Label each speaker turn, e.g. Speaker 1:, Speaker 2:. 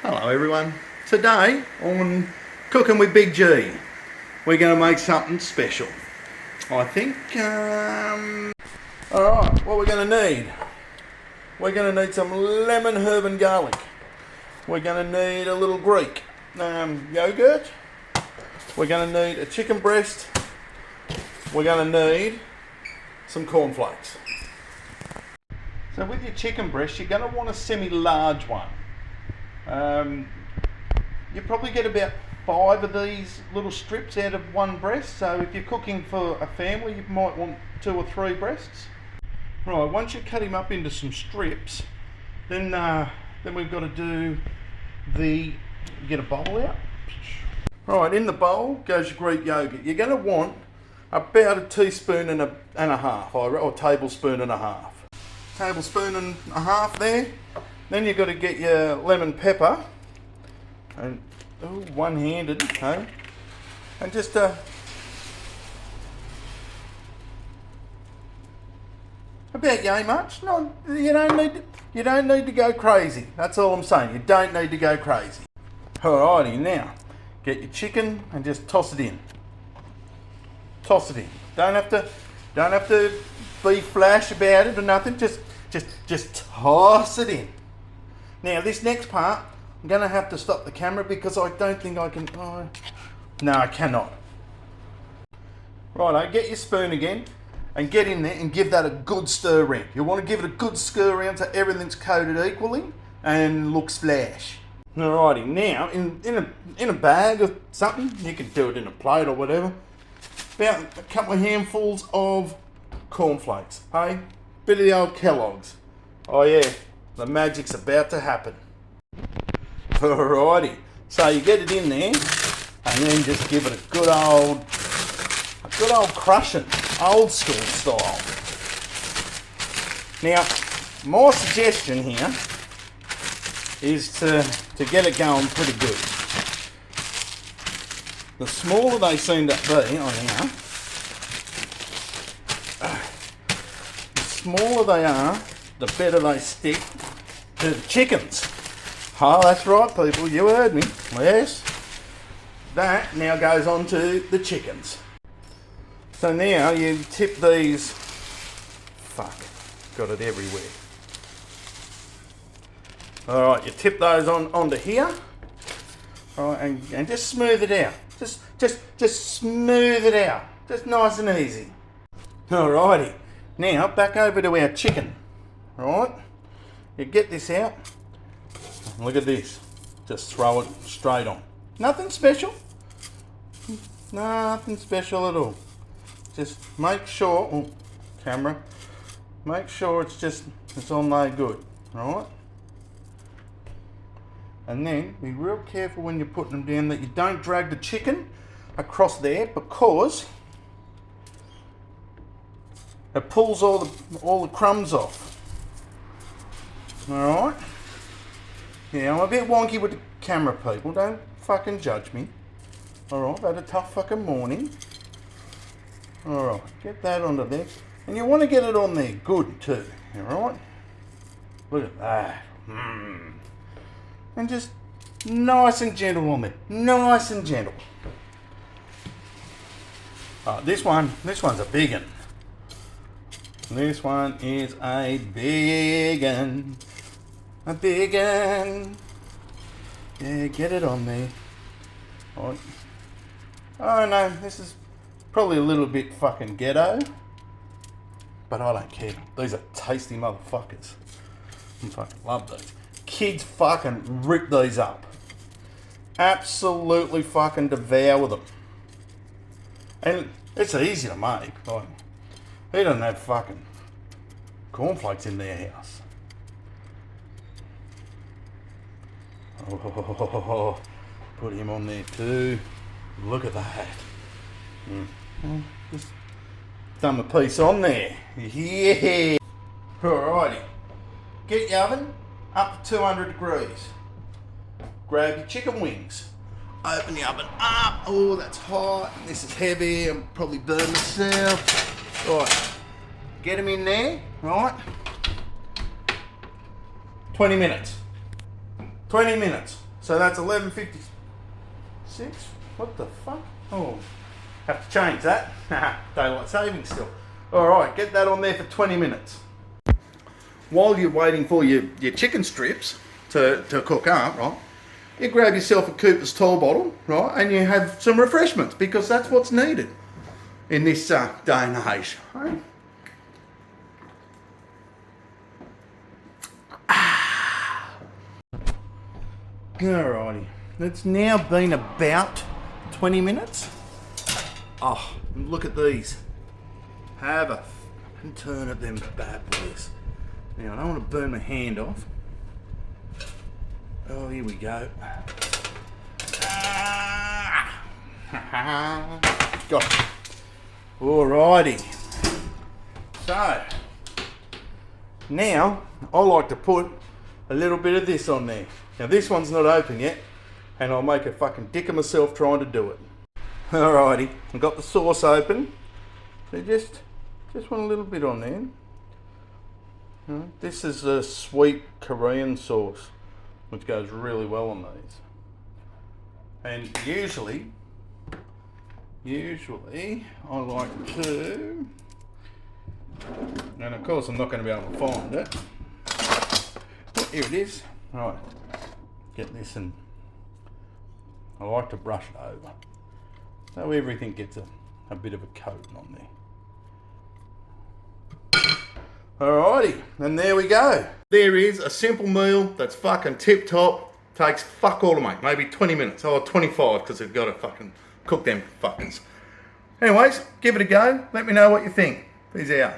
Speaker 1: Hello everyone. Today on Cooking with Big G, we're going to make something special. I think, alright, what we're going to need. We're going to need some lemon, herb and garlic. We're going to need a little Greek yogurt. We're going to need a chicken breast. We're going to need some cornflakes. So with your chicken breast, you're going to want a semi-large one. You probably get about 5 of these little strips out of one breast. So if you're cooking for a family, you might want 2 or 3 breasts. Right, once you cut him up into some strips, then we've got to do get a bowl out. Right, in the bowl goes your Greek yogurt. You're going to want about a teaspoon and a half, or tablespoon and a half. Tablespoon and a half there. Then you've got to get your lemon pepper, and one-handed, okay, and just about yay much. No, you don't need to go crazy. That's all I'm saying. You don't need to go crazy. Alrighty, now get your chicken and just toss it in. Toss it in. Don't have to be flash about it or nothing. Just toss it in. Now this next part, I'm going to have to stop the camera because I don't think I can. Oh, no, I cannot. Righto, get your spoon again and get in there and give that a good stir round. You want to give it a good stir round so everything's coated equally and looks flash. Alrighty, now in a bag or something, you can do it in a plate or whatever. About a couple of handfuls of cornflakes, hey? Bit of the old Kellogg's. Oh yeah, the magic's about to happen. Alrighty, so you get it in there and then just give it a good old crushing, old school style. Now, my suggestion here is to get it going pretty good. The smaller they seem to be on here, the smaller they are, the better they stick to the chickens. Oh, that's right, people, you heard me. Yes. That now goes on to the chickens. So now you tip these, got it everywhere. Alright, you tip those onto here. Alright, and just smooth it out. Just smooth it out. Just nice and easy. Alrighty. Now back over to our chicken. Right? You get this out. Look at this. Just throw it straight on. Nothing special. Nothing special at all. Just make sure, camera, make sure it's on there good. Alright? And then be real careful when you're putting them down that you don't drag the chicken across there because it pulls all the crumbs off. Alright? Yeah, I'm a bit wonky with the camera, people. Don't fucking judge me. Alright, I've had a tough fucking morning. Alright, get that onto there. And you want to get it on there good too. Alright? Look at that. And just nice and gentle on there. Nice and gentle. This one's a big one. This one is a big one. A big one. Yeah, get it on there. Right. Oh no, this is probably a little bit fucking ghetto. But I don't care. These are tasty motherfuckers. I fucking love these. Kids fucking rip these up. Absolutely fucking devour them. And it's easy to make. Like, they don't have fucking cornflakes in their house. Oh, put him on there too. Look at that. Just thumb a piece on there. Yeah. Alrighty. Get your oven up to 200 degrees. Grab your chicken wings. Open the oven up. Oh, that's hot. This is heavy. I'll probably burn myself. Right. Get them in there. Right. 20 minutes. 20 minutes. So that's 11:56. What the fuck? Oh, have to change that. Daylight savings still. All right, get that on there for 20 minutes. While you're waiting for your chicken strips to cook up, right, you grab yourself a Cooper's tall bottle, right, and you have some refreshments, because that's what's needed in this day and age. Right? Alrighty, it's now been about 20 minutes. Oh, look at these. Have a fucking turn at them bad boys. Now, I don't want to burn my hand off. Oh, here we go. Got it. Alrighty. So, now, I like to put a little bit of this on there. Now, this one's not open yet, and I'll make a fucking dick of myself trying to do it. Alrighty, I've got the sauce open. So just want a little bit on there. This is a sweet Korean sauce, which goes really well on these. And usually I like to, and of course I'm not going to be able to find it. But here it is. Right, get this, and I like to brush it over so everything gets a bit of a coating on there. Alrighty, and there we go. There is a simple meal that's fucking tip top. Takes fuck all to make, maybe 20 minutes, or 25, because they've got to fucking cook them fuckings. Anyways, give it a go. Let me know what you think. Peace out.